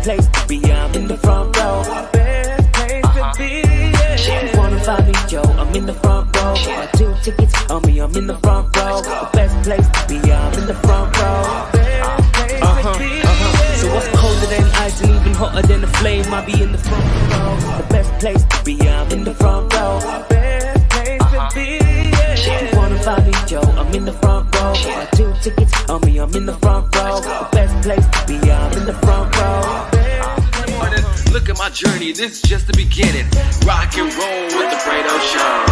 place to be, I'm in the front row. Best place to be, yeah. You wanna find me, yo, I'm in the front row. Got 2 tickets on me, I'm in the front row. The best place to be, I'm in the front row. Best place to be, yeah. So what's colder than ice and even hotter than the flame? I be in the front row. The best place to be, I'm in the front row. Best place to be, yeah. You wanna find me, yo, I'm in the front row. Got 2 tickets on me, I'm in the front row. The best place to be, I'm in the front row. Look at my journey, this is just the beginning. Rock and roll with the Fredo Show.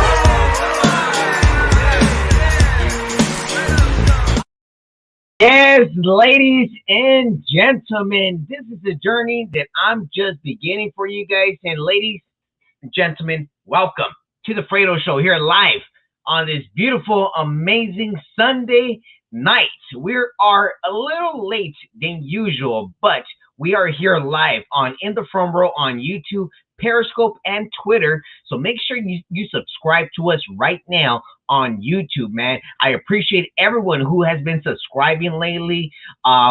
Yes, ladies and gentlemen, this is a journey that I'm just beginning for you guys. And ladies and gentlemen, welcome to the Fredo Show here live on this beautiful, amazing Sunday night. We are a little late than usual, but we are here live on In the Front Row on YouTube, Periscope, and Twitter. So make sure you subscribe to us right now on YouTube, man. I appreciate everyone who has been subscribing lately.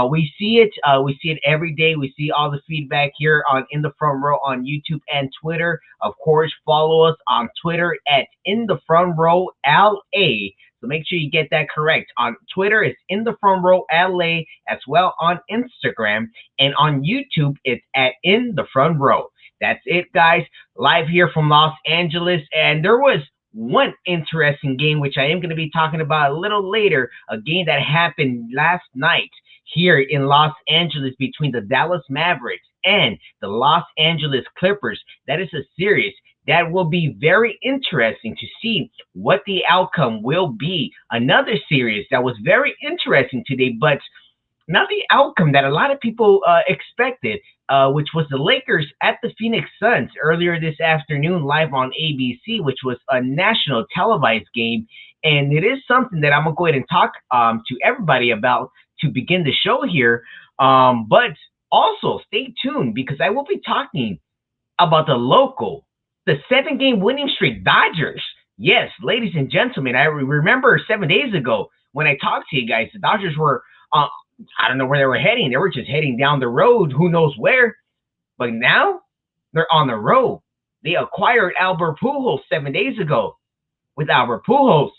We see it every day. We see all the feedback here on In the Front Row on YouTube and Twitter. Of course, follow us on Twitter at In the Front Row LA. So make sure you get that correct. On Twitter, it's In the Front Row LA, as well on Instagram. And on YouTube, it's at In the Front Row. That's it, guys. Live here from Los Angeles. And there was one interesting game, which I am going to be talking about a little later, a game that happened last night here in Los Angeles between the Dallas Mavericks and the Los Angeles Clippers. That is a series that will be very interesting to see what the outcome will be. Another series that was very interesting today, but not the outcome that a lot of people expected, which was the Lakers at the Phoenix Suns earlier this afternoon live on ABC, which was a national televised game. And it is something that I'm going to go ahead and talk to everybody about to begin the show here. But also stay tuned, because I will be talking about the 7-game winning streak Dodgers. Yes, ladies and gentlemen, I remember 7 days ago when I talked to you guys, the Dodgers were, I don't know where they were heading. They were just heading down the road, who knows where. But now they're on the road. They acquired Albert Pujols 7 days ago. With Albert Pujols,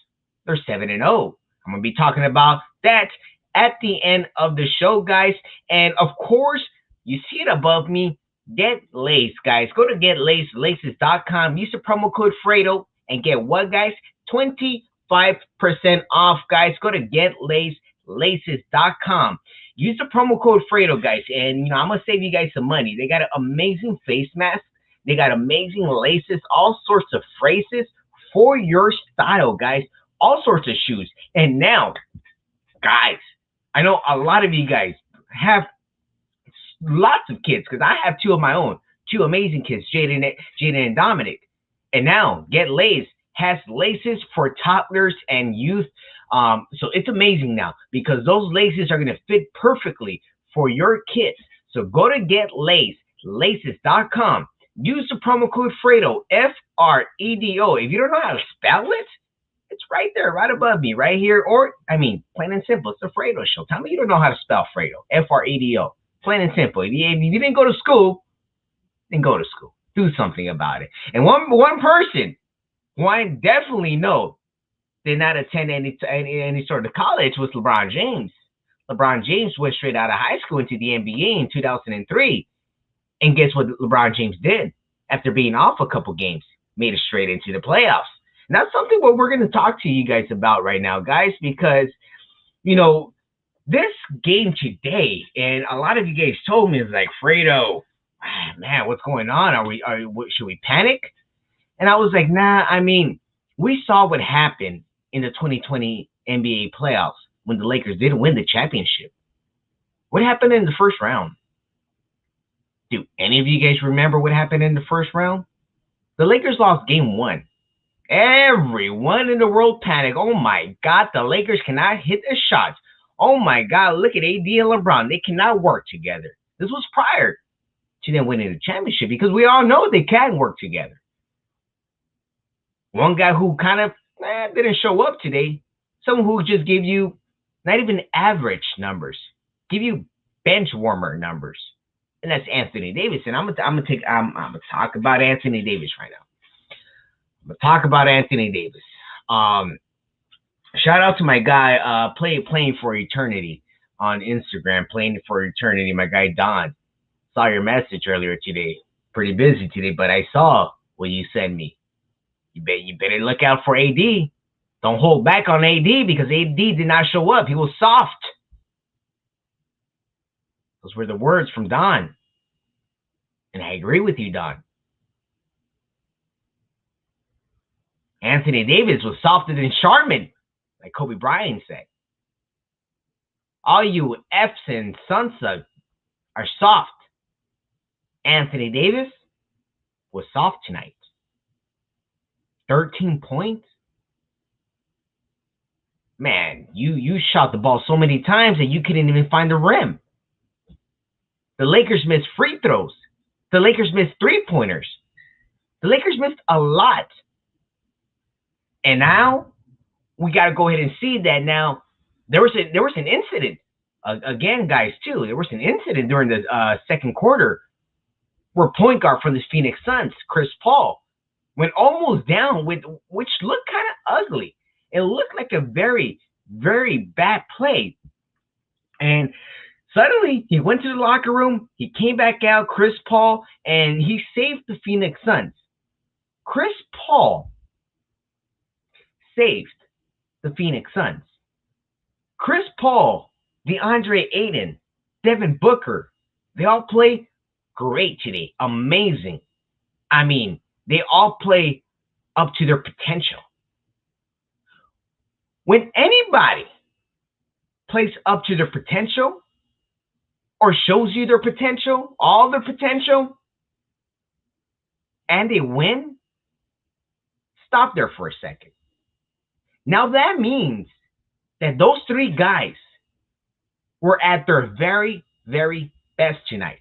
they're 7-0. I'm going to be talking about that at the end of the show, guys. And of course, you see it above me, GetLaced, guys. Go to GetLaced, laces.com. Use the promo code Fredo and get what, guys? 25% off, guys. Go to GetLaced, laces.com. Use the promo code Fredo, guys, and I'm gonna save you guys some money. They got an amazing face mask, they got amazing laces, all sorts of phrases for your style, guys, all sorts of shoes. And now, guys, I know a lot of you guys have lots of kids, because I have 2 of my own, 2 amazing kids, Jaden and Dominic. And now GetLaced has laces for toddlers and youth. So it's amazing now, because those laces are going to fit perfectly for your kids. So go to GetLaced, laces.com. Use the promo code Fredo, Fredo. If you don't know how to spell it, it's right there, right above me, right here. Or, I mean, plain and simple, it's the Fredo Show. Tell me you don't know how to spell Fredo, Fredo. Plain and simple. If you didn't go to school, then go to school. Do something about it. And one person who I definitely know did not attend any sort of college was LeBron James. LeBron James went straight out of high school into the NBA in 2003. And guess what LeBron James did? After being off a couple games, made it straight into the playoffs. And that's something what we're going to talk to you guys about right now, guys, because, this game today, and a lot of you guys told me, it's like, Fredo, man, what's going on? Should we panic? And I was like, nah, I mean, we saw what happened in the 2020 NBA playoffs when the Lakers didn't win the championship. What happened in the first round? Do any of you guys remember what happened in the first round? The Lakers lost game 1. Everyone in the world panicked. Oh my God, the Lakers cannot hit the shots. Oh my God, look at AD and LeBron. They cannot work together. This was prior to them winning the championship, because we all know they can work together. One guy who kind of didn't show up today, someone who just gave you not even average numbers, give you bench warmer numbers. and that's Anthony Davis. And I'm gonna talk about Anthony Davis right now. I'm gonna talk about Anthony Davis. Shout out to my guy, playing for eternity on Instagram, playing for eternity. My guy Don. Saw your message earlier today. Pretty busy today, but I saw what you sent me. You better look out for AD. Don't hold back on AD because AD did not show up. He was soft. Those were the words from Don. And I agree with you, Don. Anthony Davis was softer than Charmin, like Kobe Bryant said. All you Fs and Sansa are soft. Anthony Davis was soft tonight. 13 points? Man, you shot the ball so many times that you couldn't even find the rim. The Lakers missed free throws. The Lakers missed three-pointers. The Lakers missed a lot. And now we got to go ahead and see that now there was an incident. Again, guys, too. There was an incident during the second quarter where point guard from the Phoenix Suns, Chris Paul, went almost down which looked kind of ugly. It looked like a very, very bad play. And suddenly he went to the locker room, he came back out, Chris Paul, and he saved the Phoenix Suns. Chris Paul saved the Phoenix Suns. Chris Paul, DeAndre Ayton, Devin Booker, they all play great today. Amazing. I mean, they all play up to their potential. When anybody plays up to their potential or shows you their potential, all their potential, and they win, stop there for a second. Now that means that those three guys were at their very, very best tonight.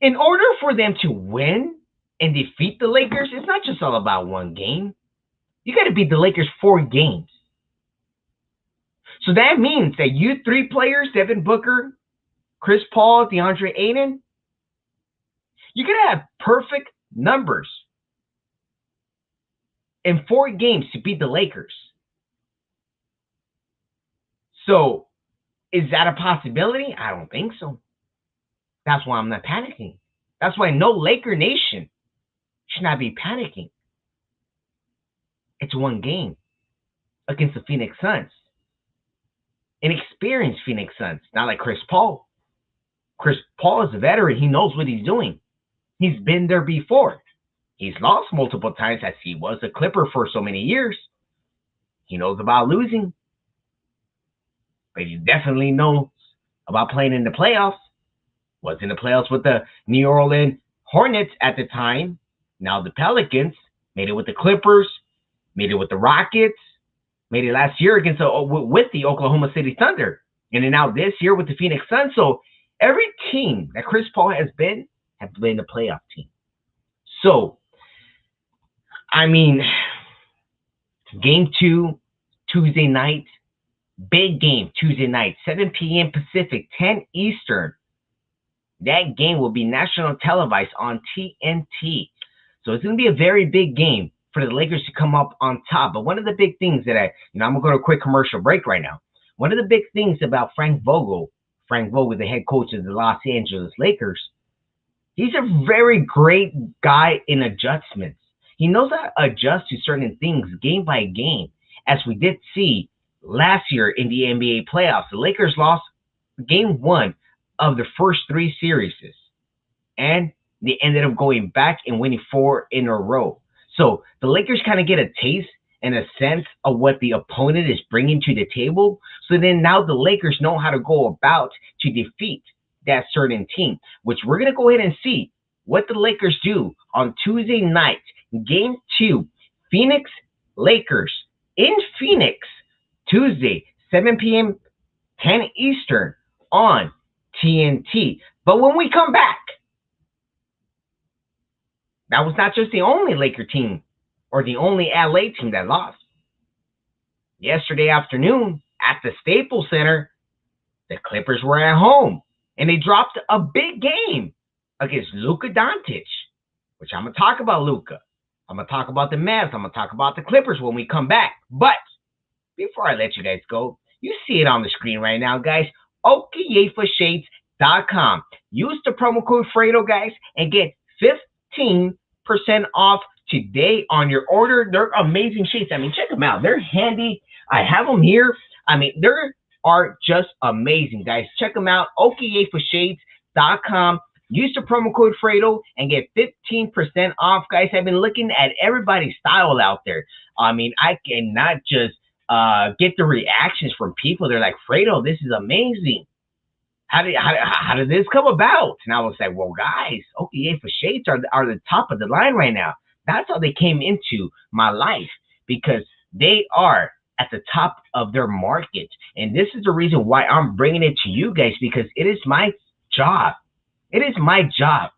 In order for them to win and defeat the Lakers, it's not just all about one game. You got to beat the Lakers 4 games. So that means that you three players, Devin Booker, Chris Paul, DeAndre Ayton, you're going to have perfect numbers in 4 games to beat the Lakers. So is that a possibility? I don't think so. That's why I'm not panicking. That's why no Laker Nation should not be panicking. It's 1 game against the Phoenix Suns. An experienced Phoenix Suns, not like Chris Paul. Chris Paul is a veteran. He knows what he's doing. He's been there before. He's lost multiple times as he was a Clipper for so many years. He knows about losing. But he definitely knows about playing in the playoffs. Was in the playoffs with the New Orleans Hornets at the time. Now the Pelicans. Made it with the Clippers. Made it with the Rockets. Made it last year against with the Oklahoma City Thunder. And then now this year with the Phoenix Suns. So every team that Chris Paul has been a playoff team. So, I mean, game 2, Tuesday night. Big game Tuesday night, 7 p.m. Pacific, 10 Eastern. That game will be national televised on TNT. So it's going to be a very big game for the Lakers to come up on top. But one of the big things that I'm going to go to a quick commercial break right now. One of the big things about Frank Vogel, the head coach of the Los Angeles Lakers, he's a very great guy in adjustments. He knows how to adjust to certain things game by game, as we did see last year in the NBA playoffs. The Lakers lost game 1 of the first 3 series, and they ended up going back and winning 4 in a row. So the Lakers kind of get a taste and a sense of what the opponent is bringing to the table. So then now the Lakers know how to go about to defeat that certain team, which we're going to go ahead and see what the Lakers do on Tuesday night, game 2, Phoenix Lakers in Phoenix, Tuesday, 7 p.m., 10 Eastern on TNT. But when we come back, that was not just the only Laker team or the only LA team that lost. Yesterday afternoon at the Staples Center, the Clippers were at home and they dropped a big game against Luka Doncic, which I'm going to talk about Luka. I'm going to talk about the Mavs. I'm going to talk about the Clippers when we come back. But before I let you guys go, you see it on the screen right now, guys. OkiyefaShades.com. Use the promo code Fredo, guys, and get 15% off today on your order. They're amazing shades. I mean, check them out. They're handy. I have them here. I mean, they are just amazing, guys. Check them out. OkiyefaShades.com. Use the promo code Fredo and get 15% off, guys. I've been looking at everybody's style out there. I mean, I cannot just get the reactions from people. They're like, Fredo, this is amazing. How did this come about? And I was like, well, guys, Okiyefa Shades are the top of the line right now. That's how they came into my life, because they are at the top of their market. And this is the reason why I'm bringing it to you guys, because it is my job. It is my job,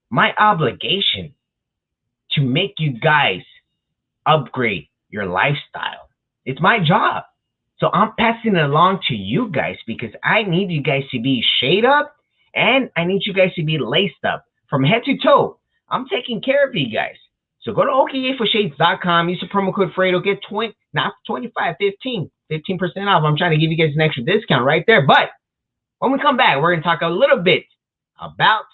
my obligation to make you guys upgrade your lifestyle. It's my job. So I'm passing it along to you guys, because I need you guys to be shade up, and I need you guys to be laced up from head to toe. I'm taking care of you guys. So go to OkiyefaShades.com, use the promo code Fredo, get 15% off. I'm trying to give you guys an extra discount right there. But when we come back, we're going to talk a little bit about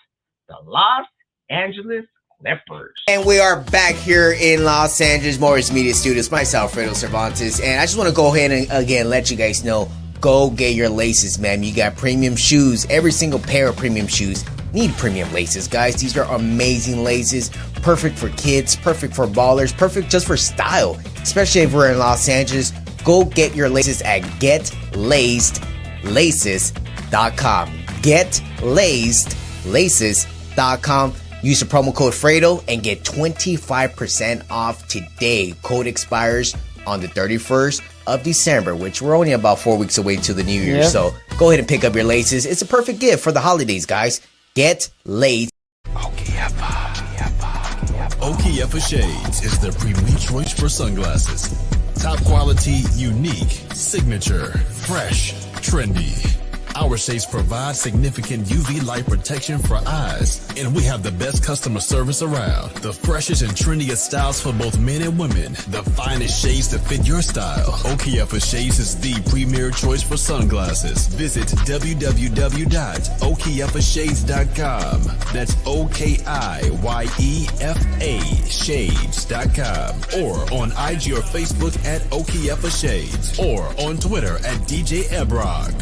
the Los Angeles Clippers. And we are back here in Los Angeles Morris Media Studios. Myself, Fredo Cervantes, and I just want to go ahead and again let you guys know, go get your laces, man. You got premium shoes. Every single pair of premium shoes need premium laces, guys. These are amazing laces, perfect for kids, perfect for ballers, perfect just for style, especially if we're in Los Angeles. Go get your laces at GetLacedLaces.com. GetLacedLaces.com. Use the promo code Fredo and get 25% off today. Code expires on the 31st of December, which we're only about 4 weeks away to the New Year. Yeah. So go ahead and pick up your laces. It's a perfect gift for the holidays, guys. Get laced. Okiyefa Shades is the premier choice for sunglasses. Top quality, unique, signature, fresh, trendy. Our shades provide significant UV light protection for eyes, and we have the best customer service around. The freshest and trendiest styles for both men and women. The finest shades to fit your style. Okiyefa Shades is the premier choice for sunglasses. Visit www.okiyefashades.com. That's OKIYEFA Shades.com. Or on IG or Facebook at Okiyefa Shades. Or on Twitter at DJ Ebrog.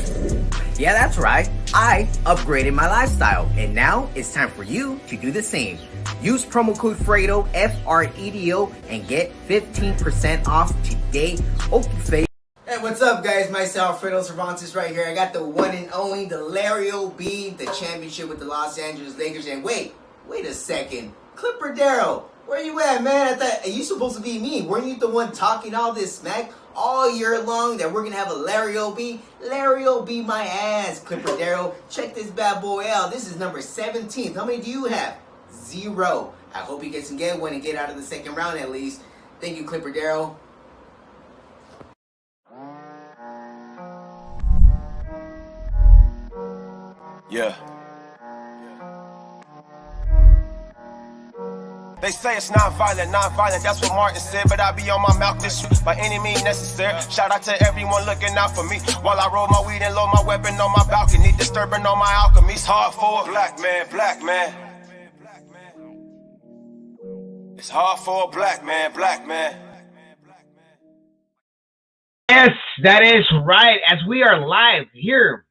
Yeah, that's right. I upgraded my lifestyle, and now it's time for you to do the same. Use promo code Fredo, Fredo, and get 15% off today. Okiyefa. Hey, what's up, guys? Myself, Fredo Cervantes, right here. I got the one and only, the Larry O.B., the championship with the Los Angeles Lakers. And wait a second. Clipper Darryl, where you at, man? I thought you supposed to be me. Weren't you the one talking all this smack all year long that we're going to have a Larry O.B.? Larry O.B. my ass, Clipper Darryl. Check this bad boy out. This is number 17. How many do you have? 0. I hope you guys can get one and get out of the second round at least. Thank you, Clipper Darryl. Yeah. They say it's non-violent, that's what Martin said. But I be on my mouth this by any means necessary. Shout out to everyone looking out for me while I roll my weed and load my weapon on my balcony. Disturbing all my alchemy. It's hard for a black man. It's hard for a black man. Yes, that is right. As we are live here,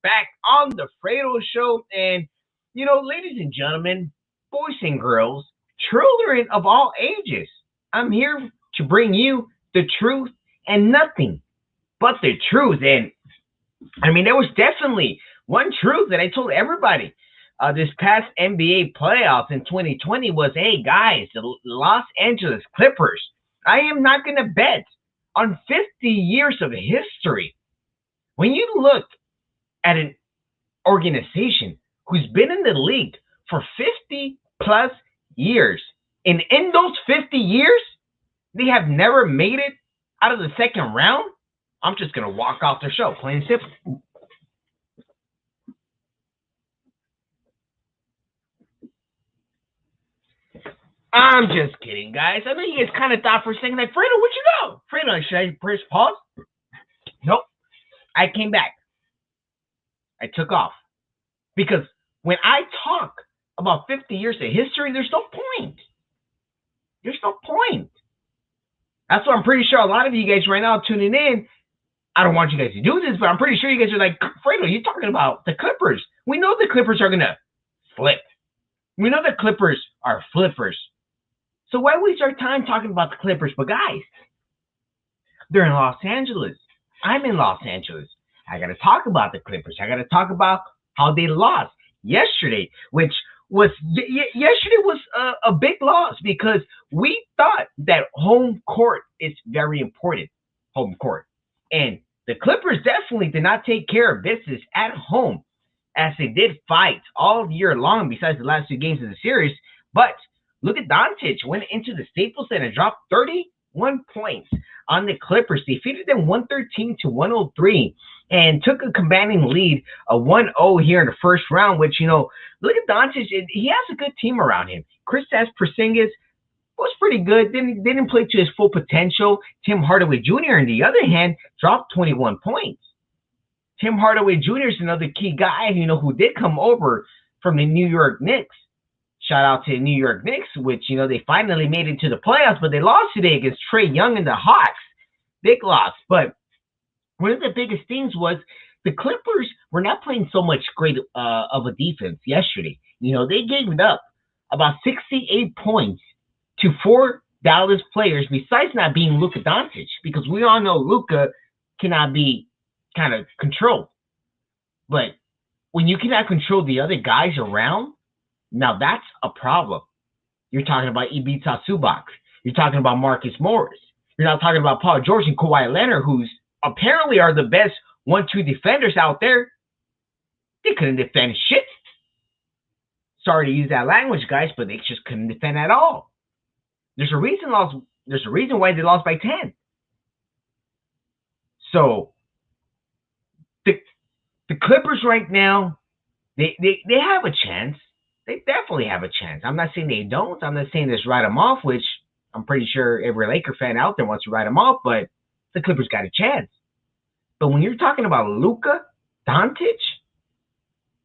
back on the Fredo Show. And, you know, ladies and gentlemen, boys and girls, children of all ages, I'm here to bring you the truth and nothing but the truth. And, I mean, there was definitely one truth that I told everybody this past NBA playoffs in 2020 was, hey, guys, the Los Angeles Clippers, I am not going to bet on 50 years of history. When you look at an organization who's been in the league for 50 plus years, and in those 50 years, they have never made it out of the second round, I'm just going to walk off the show, plain and simple. I'm just kidding, guys. I know you guys kind of thought for a second, like, Fredo, where'd you go? Fredo, should I press pause? Nope. I came back. I took off. Because when I talk about 50 years of history, there's no point. There's no point. That's why I'm pretty sure a lot of you guys right now tuning in, I don't want you guys to do this, but I'm pretty sure you guys are like, Fredo, you're talking about the Clippers. We know the Clippers are going to flip. We know the Clippers are flippers. So why waste our time talking about the Clippers? But guys, they're in Los Angeles. I'm in Los Angeles. I got to talk about the Clippers. I got to talk about how they lost yesterday, which was a big loss because we thought that home court is very important. Home court. And the Clippers definitely did not take care of business at home as they did fight all year long besides the last 2 games of the series. But look at Doncic, went into the Staples Center, dropped 31 points on the Clippers. They defeated them 113-103 and took a commanding lead, a 1-0 here in the first round, which, look at Doncic. He has a good team around him. Kristaps Porzingis was pretty good. Didn't play to his full potential. Tim Hardaway Jr., on the other hand, dropped 21 points. Tim Hardaway Jr. is another key guy, who did come over from the New York Knicks. Shout out to the New York Knicks, which, they finally made it to the playoffs, but they lost today against Trae Young and the Hawks. Big loss. But one of the biggest things was the Clippers were not playing so much great of a defense yesterday. They gave it up about 68 points to 4 Dallas players, besides not being Luka Doncic, because we all know Luka cannot be kind of controlled. But when you cannot control the other guys around, now that's a problem. You're talking about Ivica Zubac. You're talking about Marcus Morris. You're not talking about Paul George and Kawhi Leonard, who's apparently are the best 1-2 defenders out there. They couldn't defend shit. Sorry to use that language, guys, but they just couldn't defend at all. There's a reason why they lost by 10. So the Clippers right now, they have a chance. They definitely have a chance. I'm not saying they don't. I'm not saying just write them off, which I'm pretty sure every Laker fan out there wants to write them off, but the Clippers got a chance. But when you're talking about Luka Doncic,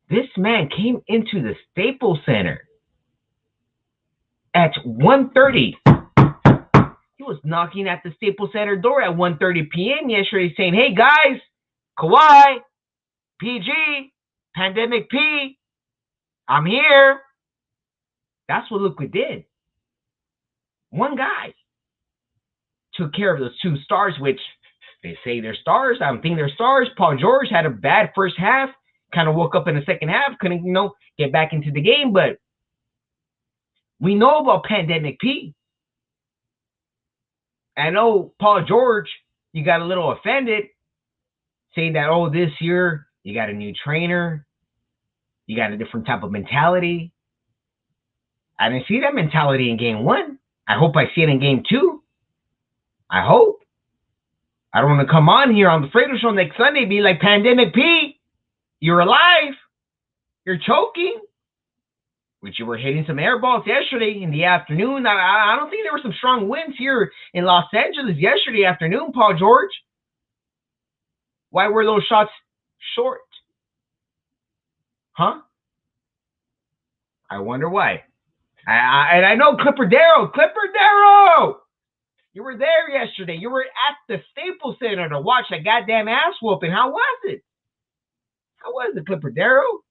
this man came into the Staples Center at 1:30. He was knocking at the Staples Center door at 1:30 p.m. yesterday saying, hey guys, Kawhi, PG, Pandemic P, I'm here. That's what Luka did. One guy took care of those 2 stars, which they say they're stars. I don't think they're stars. Paul George had a bad first half, kind of woke up in the second half, couldn't, get back into the game. But we know about Pandemic P. I know Paul George, you got a little offended, saying that, this year you got a new trainer. You got a different type of mentality. I didn't see that mentality in game 1. I hope I see it in game 2. I hope. I don't want to come on here on the Fredo Show next Sunday and be like, Pandemic P, you're alive. You're choking. Which you were hitting some air balls yesterday in the afternoon. I don't think there were some strong winds here in Los Angeles yesterday afternoon, Paul George. Why were those shots short? Huh? I wonder why. And I know Clipper Darrow, you were there yesterday. You were at the Staples Center to watch that goddamn ass whooping. How was it? How was it, Clipper Darrow?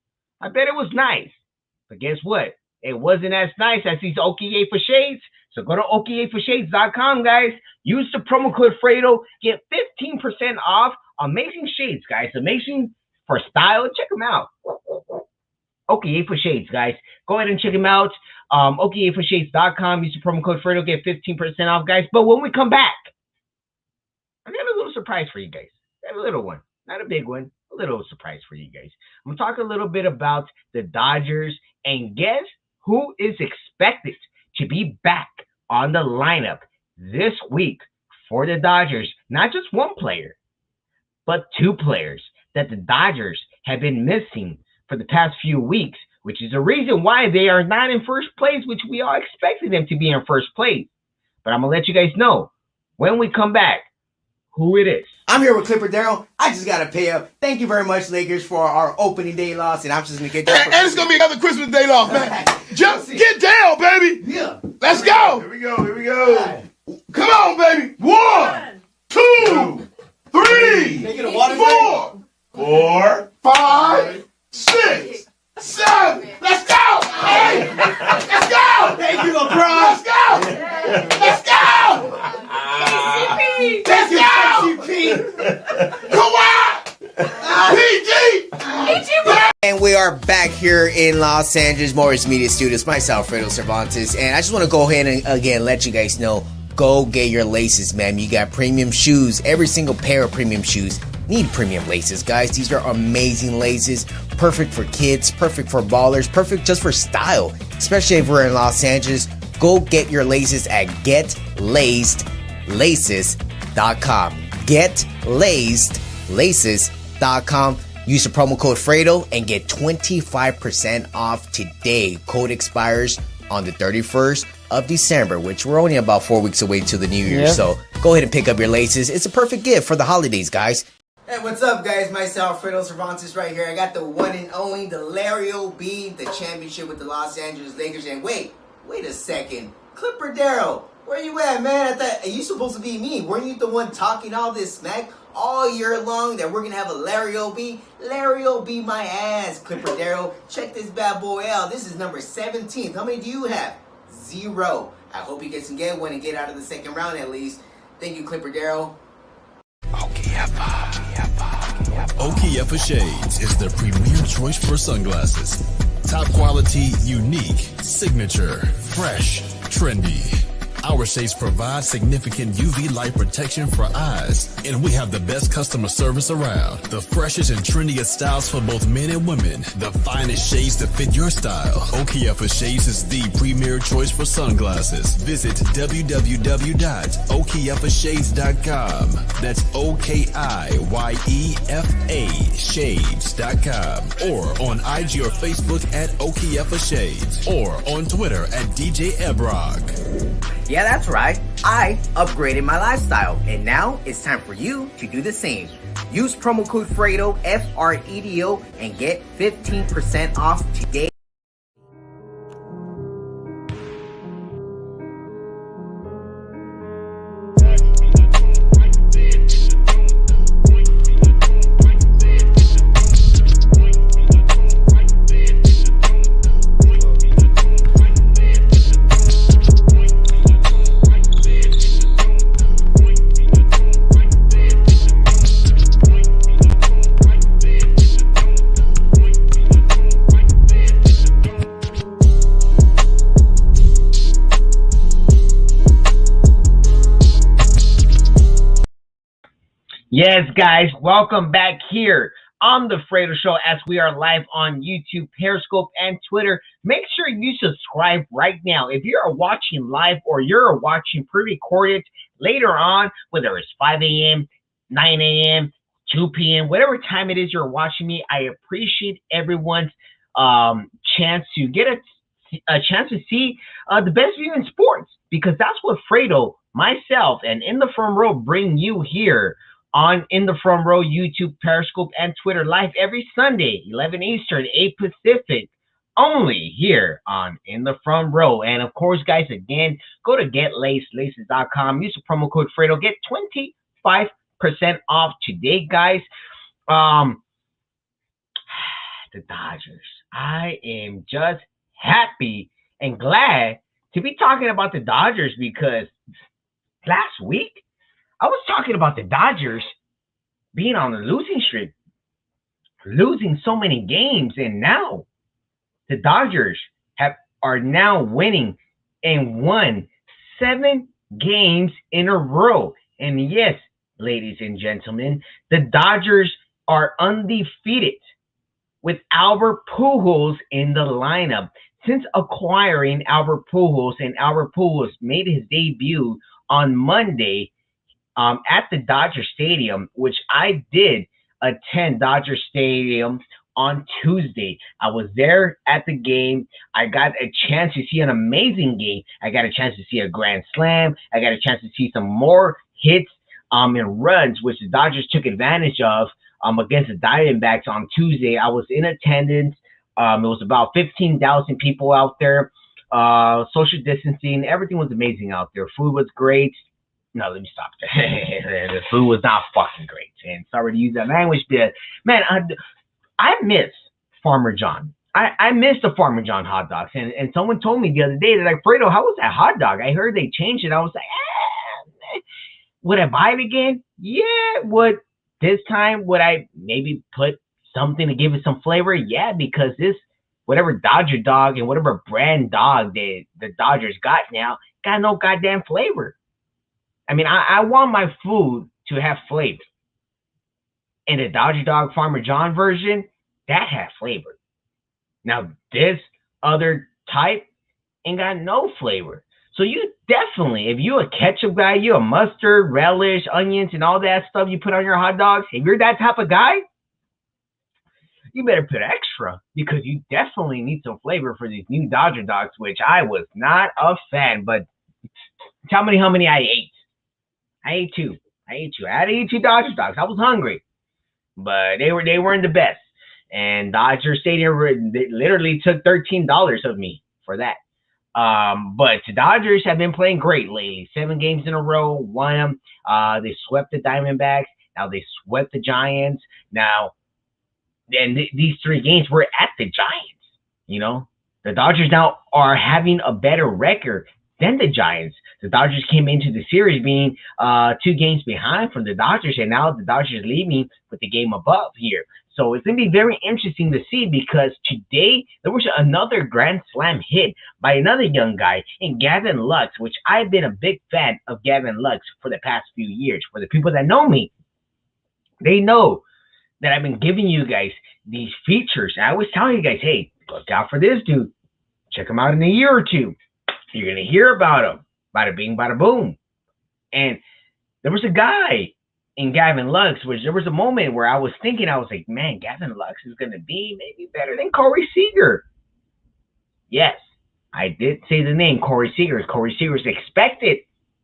I bet it was nice. But guess what? It wasn't as nice as these Okiyefa Shades. So go to OkiyefaShades.com, guys. Use the promo code Fredo. Get 15% off. Amazing shades, guys. Amazing for style. Check them out. Okiyefa Shades, guys. Go ahead and check them out. OkiyefaShades.com. Use the promo code Fredo. Get 15% off, guys. But when we come back, I got a little surprise for you guys. A little one. Not a big one. A little surprise for you guys. I'm going to talk a little bit about the Dodgers. And guess who is expected to be back on the lineup this week for the Dodgers? Not just one player, but 2 players that the Dodgers have been missing for the past few weeks, which is the reason why they are not in first place, which we all expected them to be in first place. But I'm going to let you guys know when we come back who it is. I'm here with Clipper Darrell. I just got to pay up. Thank you very much, Lakers, for our opening day loss, and I'm just going to get that. And it's going to be another Christmas day loss, man. Just get down, baby. Yeah. Let's go. Here we go. Right. Come on, baby. 1, 2, 3, Make it a water 4, 4, 5, 6, 7. Let's go. Hey, let's go. Thank you, LeBron. Let's go. Let's go. Let's go. Kawhi. PG. And we are back here in Los Angeles Morris Media Studios. Myself, Fredo Cervantes, and I just want to go ahead and again let you guys know, go get your laces, man. You got premium shoes. Every single pair of premium shoes need premium laces, guys. These are amazing laces, perfect for kids, perfect for ballers, perfect just for style, especially if we're in Los Angeles. Go get your laces at GetLacedLaces.com. GetLacedLaces.com. Use the promo code Fredo and get 25% off today. Code expires on the 31st of December, which we're only about 4 weeks away to the New Year. Yeah. So go ahead and pick up your laces. It's a perfect gift for the holidays, guys. Hey, what's up, guys? Myself, Fredo Cervantes, right here. I got the one and only, the Larry O.B., the championship with the Los Angeles Lakers. And wait a second. Clipper Darrell, where you at, man? I thought you supposed to be me. Weren't you the one talking all this smack all year long that we're going to have a Larry O.B.? Larry O.B. my ass, Clipper Darrell. Check this bad boy out. This is number 17. How many do you have? 0. I hope you guys can get one and get out of the second round at least. Thank you, Clipper Darrell. Okiyefa Shades is the premier choice for sunglasses. Top quality, unique, signature, fresh, trendy. Our shades provide significant UV light protection for eyes, and we have the best customer service around. The freshest and trendiest styles for both men and women. The finest shades to fit your style. Okiyefa Shades is the premier choice for sunglasses. Visit www.okiyefashades.com. That's OKIYEFA Shades.com. Or on IG or Facebook at Okiyefa Shades. Or on Twitter at DJ Ebrog. Yeah, that's right. I upgraded my lifestyle, and now it's time for you to do the same. Use promo code Fredo, Fredo, and get 15% off today. Yes, guys, welcome back here on the Fredo Show as we are live on YouTube, Periscope, and Twitter. Make sure you subscribe right now. If you're watching live or you're watching pre-recorded later on, whether it's 5 a.m., 9 a.m., 2 p.m., whatever time it is you're watching me, I appreciate everyone's chance to get a chance to see the best view in sports, because that's what Fredo, myself, and In the Front Row bring you here on In the Front Row, YouTube, Periscope, and Twitter, live every Sunday, 11 Eastern, 8 Pacific, only here on In the Front Row. And of course, guys, again, go to GetLacedLaces.com, use the promo code Fredo, get 25% off today, guys. The Dodgers. I am just happy and glad to be talking about the Dodgers, because last week I was talking about the Dodgers being on the losing streak, losing so many games, and now the Dodgers are now winning and won 7 games in a row. And yes, ladies and gentlemen, the Dodgers are undefeated with Albert Pujols in the lineup. Since acquiring Albert Pujols, and Albert Pujols made his debut on Monday at the Dodger Stadium, which I did attend Dodger Stadium on Tuesday. I was there at the game. I got a chance to see an amazing game. I got a chance to see a grand slam. I got a chance to see some more hits and runs, which the Dodgers took advantage of against the Diamondbacks on Tuesday. I was in attendance. It was about 15,000 people out there. Social distancing, everything was amazing out there. Food was great. No, let me stop there. The food was not fucking great. And sorry to use that language, but man, I miss Farmer John. I miss the Farmer John hot dogs. And someone told me the other day, they're like, Fredo, how was that hot dog? I heard they changed it. I was like, would I buy it again? Yeah. Would this time, would I maybe put something to give it some flavor? Yeah, because this, whatever Dodger dog and whatever brand dog the Dodgers got now, got no goddamn flavor. I mean, I want my food to have flavor. And the Dodger Dog Farmer John version, that had flavor. Now, this other type ain't got no flavor. So you definitely, if you a ketchup guy, you a mustard, relish, onions, and all that stuff you put on your hot dogs, if you're that type of guy, you better put extra, because you definitely need some flavor for these new Dodger dogs, which I was not a fan. But tell me how many I ate. I ate two. I had to eat 2 Dodger dogs. I was hungry, but they weren't the best. And Dodger Stadium, they literally took $13 of me for that. But the Dodgers have been playing great lately. 7 games in a row, won them. They swept the Diamondbacks. Now they swept the Giants. Now, and these 3 games were at the Giants. You know, the Dodgers now are having a better record than the Giants. The Dodgers came into the series being 2 games behind from the Dodgers, and now the Dodgers leading with the game above here. So it's going to be very interesting to see, because today there was another grand slam hit by another young guy in Gavin Lux, which I've been a big fan of Gavin Lux for the past few years. For the people that know me, they know that I've been giving you guys these features. I always tell you guys, hey, look out for this dude. Check him out in a year or two. You're going to hear about him. Bada bing, bada boom. And there was a guy in Gavin Lux, which there was a moment where I was thinking, I was like, man, Gavin Lux is going to be maybe better than Corey Seager. Yes, I did say the name, Corey Seager. Corey Seager is expected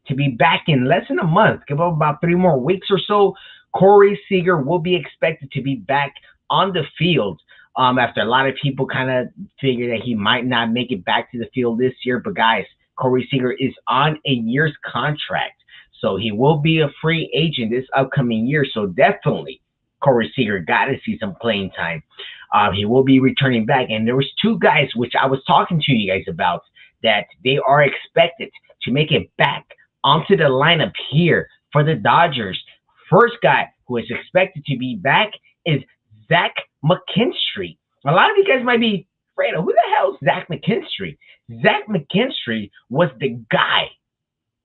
to be back in less than a month. Give up about 3 more weeks or so. Corey Seager will be expected to be back on the field after a lot of people kind of figure that he might not make it back to the field this year. But guys, Corey Seager is on a year's contract, so he will be a free agent this upcoming year. So definitely, Corey Seager got to see some playing time. He will be returning back. And there was 2 guys which I was talking to you guys about that they are expected to make it back onto the lineup here for the Dodgers. First guy who is expected to be back is Zach McKinstry. A lot of you guys might be, Fredo, who the hell is Zach McKinstry? Zach McKinstry was the guy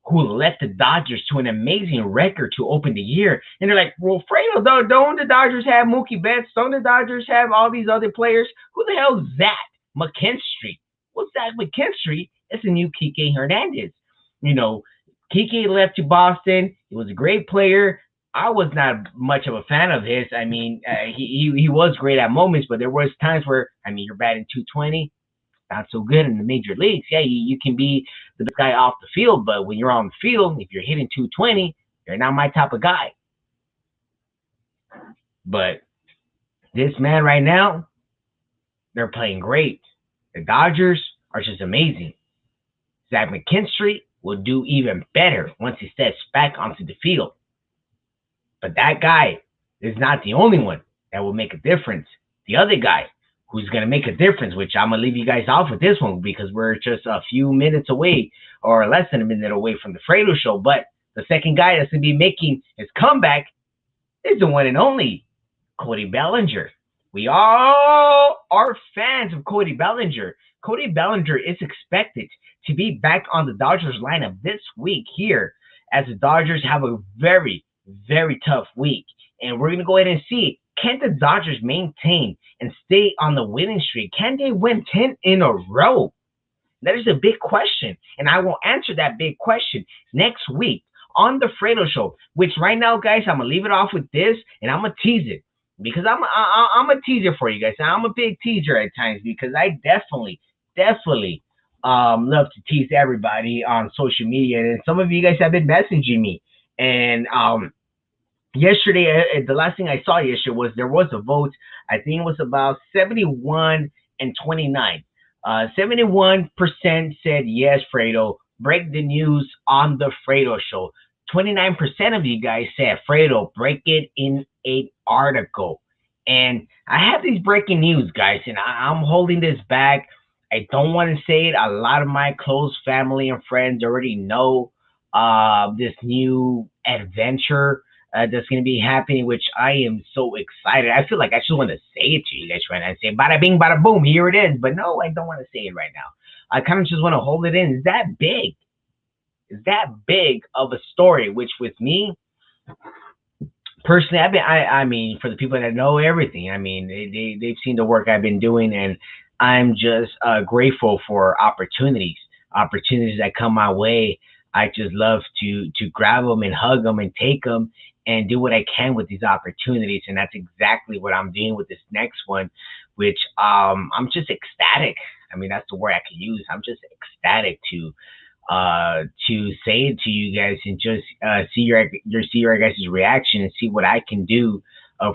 who led the Dodgers to an amazing record to open the year. And they're like, well, Fredo, don't the Dodgers have Mookie Betts? Don't the Dodgers have all these other players? Who the hell is Zach McKinstry? Well, Zach McKinstry is the new Kike Hernandez. You know, Kike left to Boston. He was a great player. I was not much of a fan of his. I mean, he was great at moments, but there was times where, I mean, you're batting .220, not so good in the major leagues. Yeah, you can be the best guy off the field, but when you're on the field, if you're hitting .220, you're not my type of guy. But this man right now, they're playing great. The Dodgers are just amazing. Zach McKinstry will do even better once he steps back onto the field. But that guy is not the only one that will make a difference. The other guy who's going to make a difference, which I'm going to leave you guys off with this one because we're just a few minutes away or less than a minute away from the Fredo Show. But the second guy that's going to be making his comeback is the one and only Cody Bellinger. We all are fans of Cody Bellinger. Cody Bellinger is expected to be back on the Dodgers lineup this week here, as the Dodgers have a very, very tough week. And we're going to go ahead and see, can the Dodgers maintain and stay on the winning streak? Can they win 10 in a row? That is a big question. And I will answer that big question next week on the Fredo Show, which right now, guys, I'm going to leave it off with this and I'm going to tease it. because I'm a teaser for you guys. I'm a big teaser at times because I definitely love to tease everybody on social media, and some of you guys have been messaging me. And yesterday, the last thing I saw yesterday was there was a vote. I think it was about 71 and 29. 71% said yes, Fredo, break the news on the Fredo Show. 29% of you guys said, Fredo, break it in an article. And I have these breaking news, guys, and I'm holding this back. I don't want to say it. A lot of my close family and friends already know this new adventure that's going to be happening, which I am so excited. I feel like I just want to say it to you guys right now and say, bada bing, bada boom, here it is. But no, I don't want to say it right now. I kind of just want to hold it in. Is that big? Is that big of a story? Which with me, personally, I mean, for the people that know everything, I mean, they've seen the work I've been doing, and I'm just grateful for opportunities that come my way. I just love to grab them and hug them and take them and do what I can with these opportunities. And that's exactly what I'm doing with this next one, which I'm just ecstatic. I mean, that's the word I could use. I'm just ecstatic to say it to you guys and just see your guys' reaction and see what I can do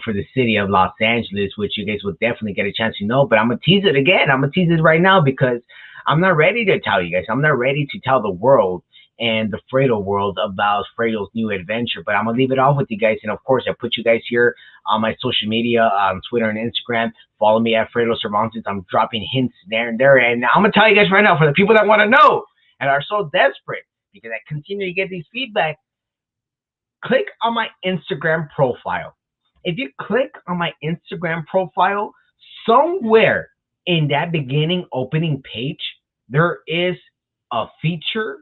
for the city of Los Angeles, which you guys will definitely get a chance to know. But I'm gonna tease it again. I'm gonna tease it right now because I'm not ready to tell you guys. I'm not ready to tell the world and the Fredo world about Fredo's new adventure, but I'm gonna leave it off with you guys. And of course, I put you guys here on my social media, on Twitter and Instagram. Follow me at Fredo Cervantes. I'm dropping hints there and there. And I'm gonna tell you guys right now, for the people that want to know and are so desperate, because I continue to get these feedback, click on my Instagram profile. If you click on my Instagram profile, somewhere in that beginning opening page, there is a feature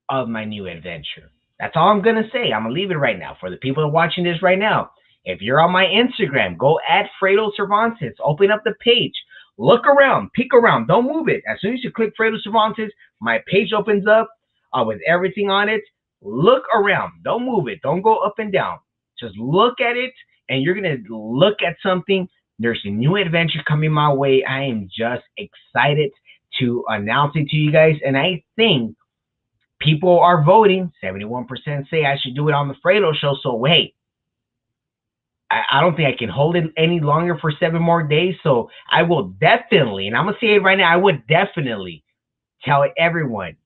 of my new adventure. That's all I'm going to say. I'm going to leave it right now. For the people that are watching this right now, if you're on my Instagram, go at Fredo Cervantes. Open up the page. Look around. Peek around. Don't move it. As soon as you click Fredo Cervantes, my page opens up with everything on it. Look around. Don't move it. Don't go up and down. Just look at it, and you're going to look at something. There's a new adventure coming my way. I am just excited to announce it to you guys, and I think people are voting. 71% say I should do it on the Fredo Show. So wait, I don't think I can hold it any longer for 7 more days. So I will definitely, and I'm going to say it right now, I would definitely tell everyone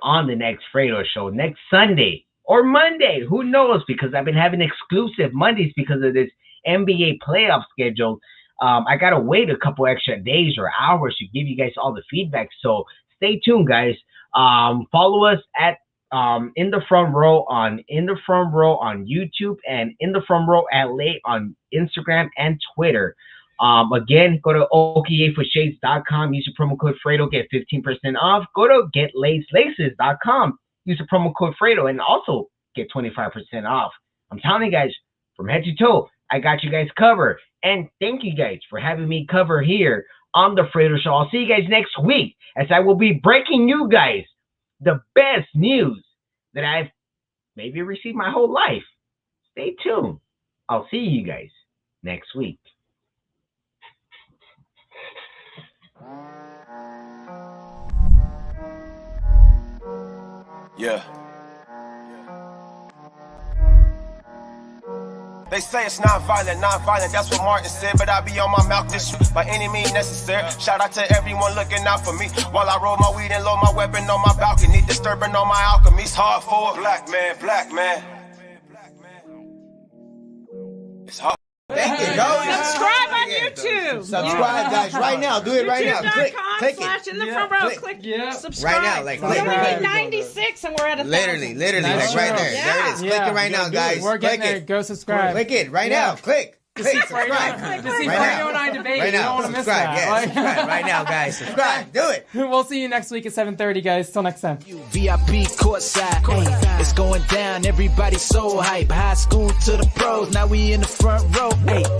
on the next Fredo Show, next Sunday or Monday. Who knows? Because I've been having exclusive Mondays because of this NBA playoff schedule. I got to wait a couple extra days or hours to give you guys all the feedback. So stay tuned, guys. Follow us at In the Front Row on YouTube and In the Front Row LA on Instagram and Twitter. Again, go to OkiyefaShades.com. Use the promo code Fredo, get 15% off. Go to GetLacedLaces.com. Use the promo code Fredo and also get 25% off. I'm telling you guys, from head to toe, I got you guys covered. And thank you guys for having me cover here on the Fredo Show. I'll see you guys next week as I will be breaking you guys the best news that I've maybe received my whole life. Stay tuned. I'll see you guys next week. Yeah. They say it's non-violent, that's what Martin said. But I be on my mouth this shit by any means necessary. Shout out to everyone looking out for me while I roll my weed and load my weapon on my balcony. Disturbing on my alchemy. It's hard for a black man. It's hard. Thank you, Joey. Subscribe on YouTube. Subscribe, guys, right now. Do it right now. Click YouTube.com/in it. the front row. Click subscribe. Right now, like we click. only need 96 and we're at 1,000. Literally, Nice like right show. there. Yeah. There it is. Click it right now, guys. We're getting Click there. it. Go subscribe. Click it right now. Click. Subscribe. To see Right Fredo now. and I debate. Right You don't now. want to miss Subscribe. that. Yeah, Like- subscribe right now, guys. Subscribe. Do it. We'll see you next week at 7:30, guys. Till next time. VIP courtside, it's going down. Everybody so hype. High school to the pros. Now we in the front row. Hey.